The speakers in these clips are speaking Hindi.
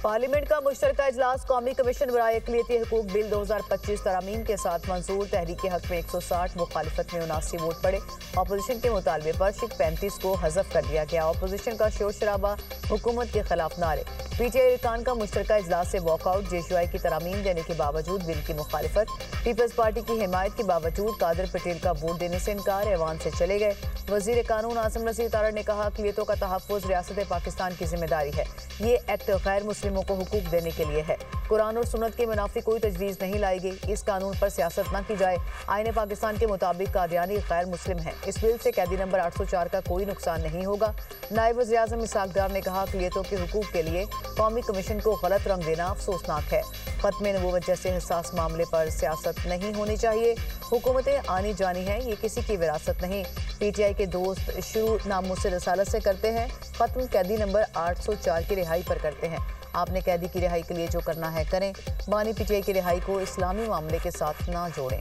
पार्लियामेंट का मुश्तरका इजलास कौमी कमीशन बराए अक़लियती हुकूक बिल 2025 तरामीम के साथ मंजूर। तहरीक हक में 160, मुखालिफत में 79 वोट पड़े। अपोजिशन के मुतालबे पर शिक 35 को हज़फ कर दिया गया। अपोजिशन का शोर शराबा, हुकूमत के खिलाफ नारे। पीटीआई अरकान का मुश्तरका इजलास से वॉकआउट। जेशुआई की तरामीम देने के बावजूद बिल की मुखालिफत। पीपल्स पार्टी की हिमायत के बावजूद कादिर पटेल का वोट देने से इनकार। ऐवान से चले गए। वज़ीर कानून आसिम रशीद तारड़ ने कहा, अक़लियतों का तहफ़्फ़ुज़ रियासत पाकिस्तान की जिम्मेदारी है। ये एक्ट गैर मुस्लिमों को हुकूक देने के लिए है। कुरान और सुन्नत के मुनाफी कोई तजवीज़ नहीं लाई गई। इस कानून पर सियासत न की जाए। आईन पाकिस्तान के मुताबिक कादियानी गैर मुस्लिम है। इस बिल से कैदी नंबर 804 का कोई नुकसान नहीं होगा। नायब वज़ीर आज़म इसहाक़ डार ने कहा, अक़लियतों के हुकूक के लिए कौमी कमीशन को गलत रंग देना अफसोसनाक है। ख़त्म नबूवत जैसे हसास मामले पर सियासत नहीं होनी चाहिए। हुकूमतें आनी जानी हैं, ये किसी की विरासत नहीं। पीटीआई के दोस्त शुरू नामों से रसालत से करते हैं, ख़त्म कैदी नंबर 804 की रिहाई पर करते हैं। आपने कैदी की रिहाई के लिए जो करना है करें। बानी पीटीआई की रिहाई को इस्लामी मामले के साथ ना जोड़ें।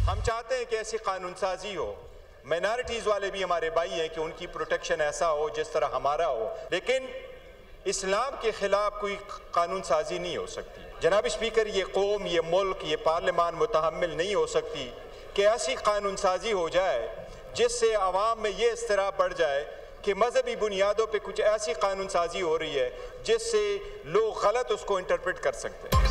हम चाहते हैं कि ऐसी कानून साजी हो, माइनॉरिटीज़ वाले भी हमारे भाई हैं कि उनकी प्रोटेक्शन ऐसा हो जिस तरह हमारा हो, लेकिन इस्लाम के ख़िलाफ़ कोई कानून साजी नहीं हो सकती। जनाब स्पीकर, ये कौम, ये मुल्क, ये पार्लियामान मुतहम्मिल नहीं हो सकती कि ऐसी कानून साजी हो जाए जिससे आवाम में ये इस्तराब बढ़ जाए कि मजहबी बुनियादों पे कुछ ऐसी कानून साजी हो रही है जिससे लोग गलत उसको इंटरप्रेट कर सकते हैं।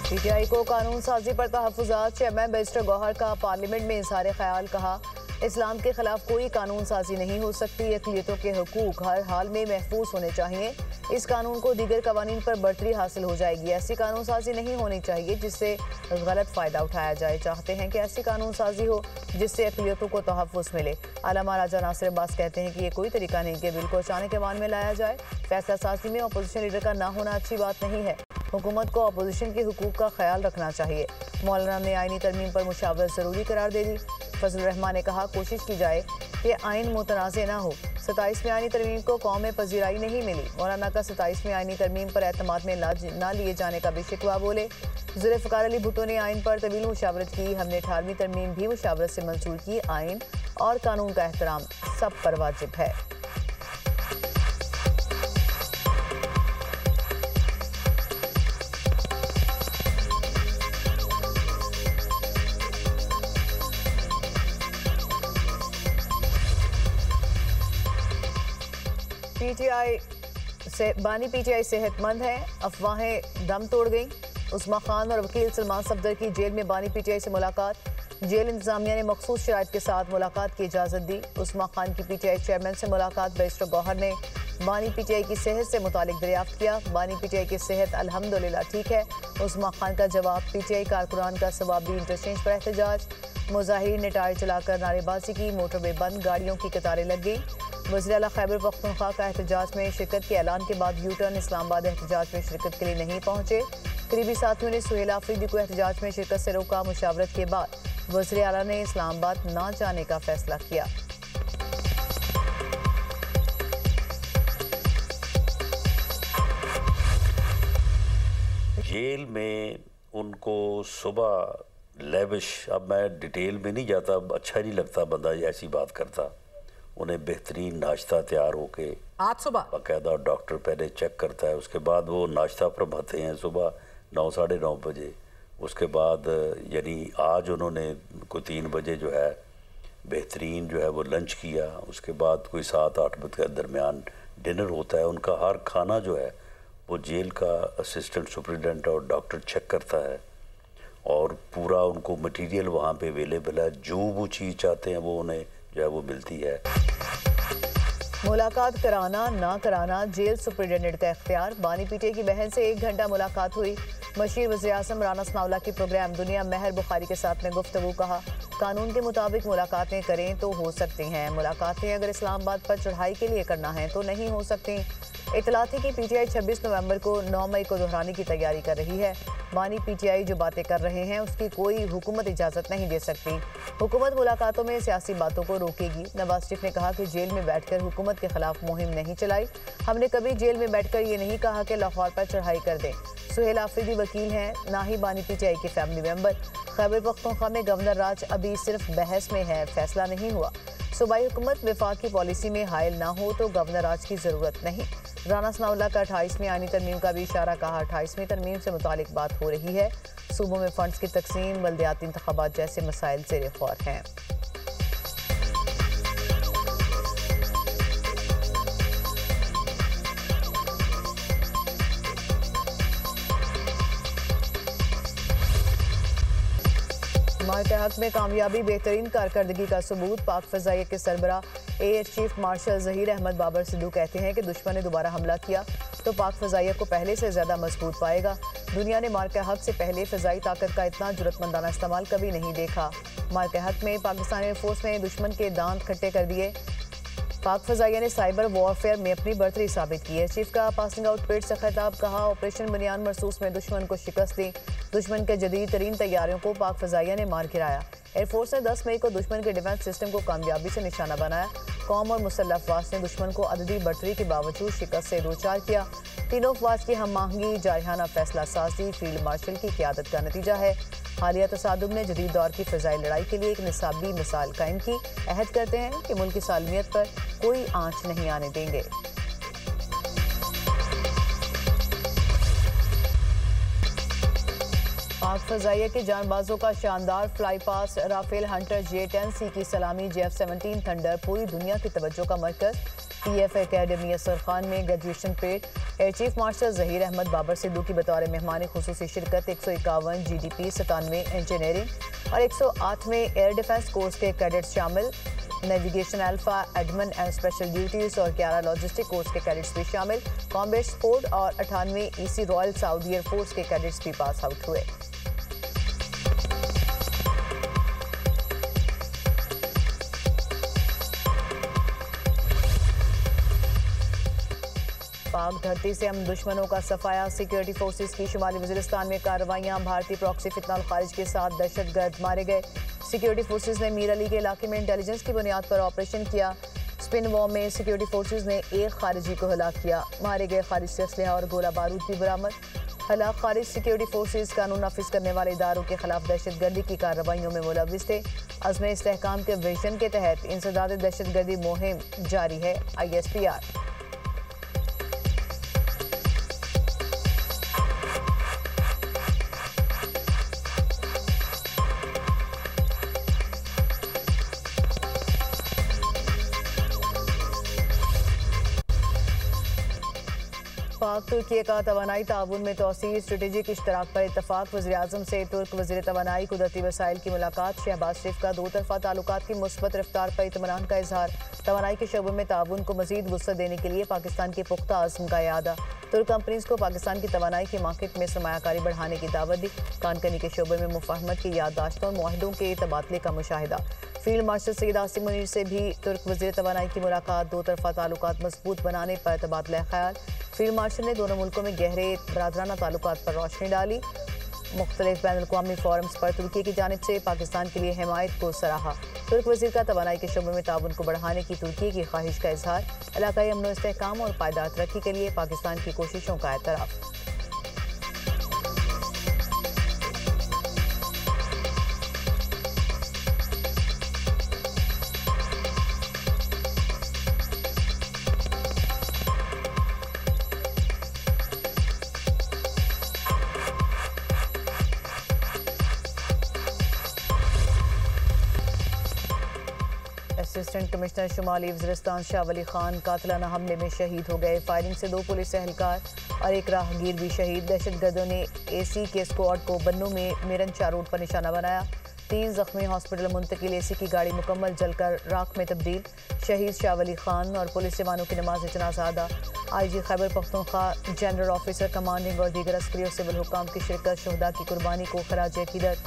पीटीआई को कानून साजी पर तहफ़्फ़ुज़ात। चेयरमैन बैरिस्टर गौहर का पार्लियामेंट में इज़हार ख्याल। कहा, इस्लाम के खिलाफ कोई कानून साजी नहीं हो सकती। अक़लियतों के हुकूक हर हाल में महफूज होने चाहिए। इस कानून को दीगर कवानीन पर बढ़तरी हासिल हो जाएगी। ऐसी कानून साजी नहीं होनी चाहिए जिससे गलत फ़ायदा उठाया जाए। चाहते हैं कि ऐसी कानून साजी हो जिससे अक़लियतों को तहफ़्फ़ुज़ मिले। अल्लामा राजा नासिर अब्बास कहते हैं कि ये कोई तरीका नहीं कि बिल को अचानक ऐवान में लाया जाए। फैसला साजी में अपोजिशन लीडर का ना होना अच्छी बात नहीं है। हुकूमत को अपोजिशन के हुकूक का ख्याल रखना चाहिए। मौलाना ने आइनी तरमीम पर मुशावरत ज़रूरी करार दे दी। फजल रहमान ने कहा, कोशिश की जाए कि आइन मुतनाज़ ना हो। 27वीं आइनी तरमीम को कौम में पजीराई नहीं मिली। मौलाना का 27वीं आइनी तरमीम पर एतमाद में ना लिए जाने का भी शिकवा बोले। ज़ुल्फ़िकार अली भुट्टो ने आइन पर तवील मुशावरत की। हमने 18वीं तरमीम भी मुशावरत से मंजूर की। आइन और कानून का एहतराम सब पर वाजिब है। बानी पीटीआई सेहतमंद है। अफवाहें दम तोड़ गईं। उस्मा खान और वकील सलमान सफदर की जेल में बानी पीटीआई से मुलाकात। जेल इंतजामिया ने मखसूस शराइत के साथ मुलाकात की इजाज़त दी। उस्मा खान की पीटीआई चेयरमैन से मुलाकात। बैरिस्टर गौहर ने बानी पीटीआई की सेहत से मुतालिक दरियाफ्त किया। बानी पीटीआई की सेहत अल्हम्दुलिल्लाह ठीक है। उस्मा खान का जवाब। पीटीआई कारकुनान का सवाबी इंटरचेंज पर एहतजाज। मुजाहिरीन ने टायर चलाकर नारेबाजी की। मोटरवे बंद, गाड़ियों की कतारें लग गई। वज़ीर आला खैबर पख्तूनख्वा का एहतजाज में शिरकत के ऐलान के बाद यू टर्न। इस्लामाबाद एहतजाज में शिरकत के लिए नहीं पहुंचे। करीबी साथियों ने सुहेल आफरीदी को एहतजाज में शिरकत से रोका। मुशावरत के बाद वज़ीर आला ने इस्लामाबाद ना जाने का फैसला किया। जेल में उनको सुबह लेविश, अब मैं डिटेल में नहीं जाता, अच्छा नहीं लगता बंदा ऐसी बात करता। उन्हें बेहतरीन नाश्ता तैयार होके आज सुबह बाकायदा डॉक्टर पहले चेक करता है, उसके बाद वो नाश्ता फरमाते हैं सुबह 9 साढ़े 9 बजे। उसके बाद यानी आज उन्होंने कोई 3 बजे जो है बेहतरीन जो है वो लंच किया। उसके बाद कोई 7-8 बजे के दरमियान डिनर होता है। उनका हर खाना जो है वो जेल का असिस्टेंट सुपरिटेंडेंट और डॉक्टर चेक करता है और पूरा उनको मटेरियल वहाँ पे अवेलेबल है। जो वो चीज़ चाहते हैं वो उन्हें जो है वो मिलती है। मुलाकात कराना ना कराना जेल सुपरिटेंडेंट का इख्तियार। बानी पीटीआई की बहन से 1 घंटा मुलाकात हुई। मशीर वज़ीर आज़म राना सनाउल्लाह की प्रोग्राम दुनिया महर बुखारी के साथ में गुफ्तगू। कहा, कानून के मुताबिक मुलाकातें करें तो हो सकती हैं। मुलाकातें अगर इस्लामाबाद पर चढ़ाई के लिए करना है तो नहीं हो सकती। इतला थी कि पीटीआई 26 नवंबर को 9 मई को दोहराने की तैयारी कर रही है। बानी पीटीआई जो बातें कर रहे हैं उसकी कोई हुकूमत इजाज़त नहीं दे सकती। हुकूमत मुलाकातों में सियासी बातों को रोकेगी। नवाज शरीफ ने कहा कि जेल में बैठकर हुकूमत के खिलाफ मुहिम नहीं चलाई। हमने कभी जेल में बैठकर ये नहीं कहा कि लाहौर पर चढ़ाई कर दें। सुहेल आफरीदी वकील हैं, ना ही बानी पीटीआई के फैमिली मेंबर। खैबर पख्तूनख्वा में गवर्नर राज अभी सिर्फ बहस में है, फैसला नहीं हुआ। सूबाई हुकूमत वफाकी पॉलिसी में हायल ना हो तो गवर्नर राज की जरूरत नहीं। राना सनाउल्लाह का 28वीं आईनी तरमीम का भी इशारा, कहा 28वीं तरमीम से मुतालिक बात हो रही है। सूबों में फंड्स की तकसीम, बल्दियाती इंतखाबात जैसे मसाइल ज़ेर गौर हैं। मार्के हक में कामयाबी, बेहतरीन कारकर्दगी का सबूत। पाक फ़ज़ाइया के सरबराह air chief marshal Zaheer Ahmed Babar Sidhu कहते हैं कि दुश्मन ने दोबारा हमला किया तो पाक फ़ज़ाइया को पहले से ज़्यादा मजबूत पाएगा। दुनिया ने मार्के हक से पहले फ़ज़ाई ताकत का इतना जुर्रतमंदाना इस्तेमाल कभी नहीं देखा। मार्के हक में पाकिस्तानी एयरफोर्स ने दुश्मन के दांत खट्टे कर दिए। पाक फ़ज़ाइया ने साइबर वॉरफेयर में अपनी बढ़तरी साबित की है। चीफ का पासिंग आउट परेड से खिताब, कहा ऑपरेशन बुनियाद मरसूस में दुश्मन को शिकस्त दी। दुश्मन के जदीद तरीन तैयारियों को पाक फ़ज़ाइया ने मार गिराया। एयरफोर्स ने 10 मई को दुश्मन के डिफेंस सिस्टम को कामयाबी से निशाना बनाया। कौम और मुसल्लह अफवाज ने दुश्मन को अददी बढ़तरी के बावजूद शिकस्त से दो-चार किया। तीनों अफवाज की हम आहंगी, जारहाना फैसला साजी फील्ड मार्शल की क़यादत का नतीजा है। हालिया तसादुम ने जदीद दौर की फ़ज़ाई लड़ाई के लिए एक निसाबी मिसाल कायम की। अहद करते हैं कि मुल्क की सालमियत पर कोई आंच नहीं आने देंगे। पाक फ़ज़ाइया के जानबाजों का शानदार फ्लाई पास, राफेल हंटर J-10C की सलामी, J-F-17 थंडर पूरी दुनिया की तवज्जो का मरकज़। TF एकेडमी असर खान में graduation parade, air chief marshal Zaheer Ahmed Babar Sidhu की बतौर मेहमान खुसूसी शिरकत। 151 GDP, 97 इंजीनियरिंग और 108वें एयर डिफेंस कोर्स के कैडेट्स शामिल। Navigation alpha, Edmund and special duties और 11 लॉजिस्टिक कोर्स के कैडेट्स भी शामिल। कॉम्बैट सपोर्ट और 98 EC रॉयल सऊदी एयरफोर्स के कैडेट्स भी पास आउट हुए। पाक धरती से हम दुश्मनों का सफाया, सिक्योरिटी फोर्सेस की शुमाली वज़ीरिस्तान में कार्रवाइयाँ। भारतीय प्रॉक्सी फितनाल खारिज के साथ दहशतगर्द मारे गए। सिक्योरिटी फोर्सेस ने मीर अली के इलाके में इंटेलिजेंस की बुनियाद पर ऑपरेशन किया। स्पिन वॉर में सिक्योरिटी फोर्सेस ने एक खारिजी को हलाक किया। मारे गए खारिज से असलहा और गोला बारूद भी बरामद। हलाक खारिज सिक्योरिटी फोर्सेस कानून नाफिज करने वाले इदारों के खिलाफ दहशतगर्दी की कार्रवाइयों में मुलविस थे। अज़्म इस्तेहकाम के विजन के तहत इंसदाद दहशतगर्दी मुहिम जारी है। ISPR पाक तुर्की का तवानाई ताउन में तोसी, स्ट्रेटेजिक इश्तराक पर इतफाक। वज़ीर-ए-आज़म से तुर्क वज़ीर तवानाई कुदरती वसाइल की मुलाकात। शहबाज शरीफ का दो तरफा ताल्लुकात की मुस्बत रफ्तार पर इत्मीनान का इजहार। तवानाई के शोबे में ताउन को मज़ीद वुसअत देने के लिए पाकिस्तान के पुख्ता अज़्म का इआदा। तुर्क कंपनीज को पाकिस्तान की तवानाई की मार्केट में सरमायाकारी बढ़ाने की दावत दी। कानकनी के शोबे में मुफाहमत की याददाश्तों और मुआहदों के तबादले का मुशाहिदा। फील्ड मार्शल सैयद आसिम मुनीर से भी तुर्क वज़ीर तवानाई की मुलाकात। दो तरफा ताल्लुकात मजबूत बनाने पर तबादला ख्याल। फील्ड मार्शल ने दोनों मुल्कों में गहरे बरादराना ताल्लुकात पर रोशनी डाली। मुख्तलिफ बैनुल-अक़वामी फोरम्स पर तुर्की की जानिब से पाकिस्तान के लिए हिमायत को सराहा। तुर्क वज़ीर का तवानाई के शोबे में ताउन को बढ़ाने की तुर्की की ख्वाहिश का इजहार। इलाकाई अमन व इस्तेहकाम और पायदार तरक्की के लिए पाकिस्तान की कोशिशों का एतराफ़। असिस्टेंट कमिश्नर शुमाली वज़ीरिस्तान शाह वली खान कातिलाना हमले में शहीद हो गए। फायरिंग से 2 पुलिस एहलकार और एक राहगीर भी शहीद। दहशतगर्दों ने AC के स्क्वाड को बन्नू में मेरन शाह रोड पर निशाना बनाया। 3 जख्मी हॉस्पिटल मुंतकिल। AC की गाड़ी मुकम्मल जलकर राख में तब्दील। शहीद शाह वली खान और पुलिस जवानों की नमाज जनाजा अदा। IG Khyber Pakhtunkhwa, general officer commanding और दीगर अस्करी और सिविल हुकाम की शिरकत। शहदा की कुर्बानी को खराज अकीदत।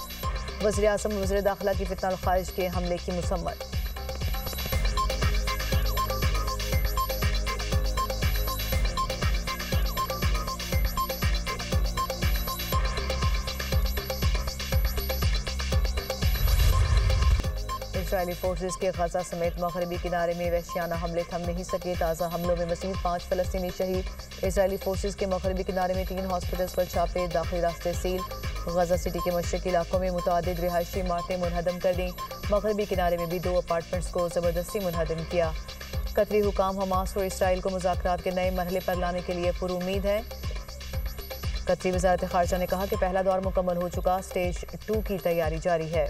वज़ीर-ए-आज़म वज़ीर दाखिला की फितनाल खारिज के हमले की मुसम्मत। इसराइली फोर्सेस के गजा समेत मगरबी किनारे में वहशियाना हमले थम नहीं सके। ताज़ा हमलों में मज़ीद 5 फ़लस्तीनी शहीद। इसराइली फोर्सेस के मगरबी किनारे में 3 हॉस्पिटल्स पर छापे, दाखिली रास्ते सील। गजा सिटी के मशरकी इलाकों में मुतअद्दिद रिहायशी इमारतें मुनहदम कर दी। मगरबी किनारे में भी 2 अपार्टमेंट्स को ज़बरदस्ती मुनहदम किया। कतरी हुकाम हमास और इसराइल को मुज़ाकरात के नए मरहले पर लाने के लिए पुरुमीद है। कतरी वज़ारत ख़ारजा ने कहा कि पहला दौर मुकम्मल हो चुका, स्टेज 2 की तैयारी जारी है।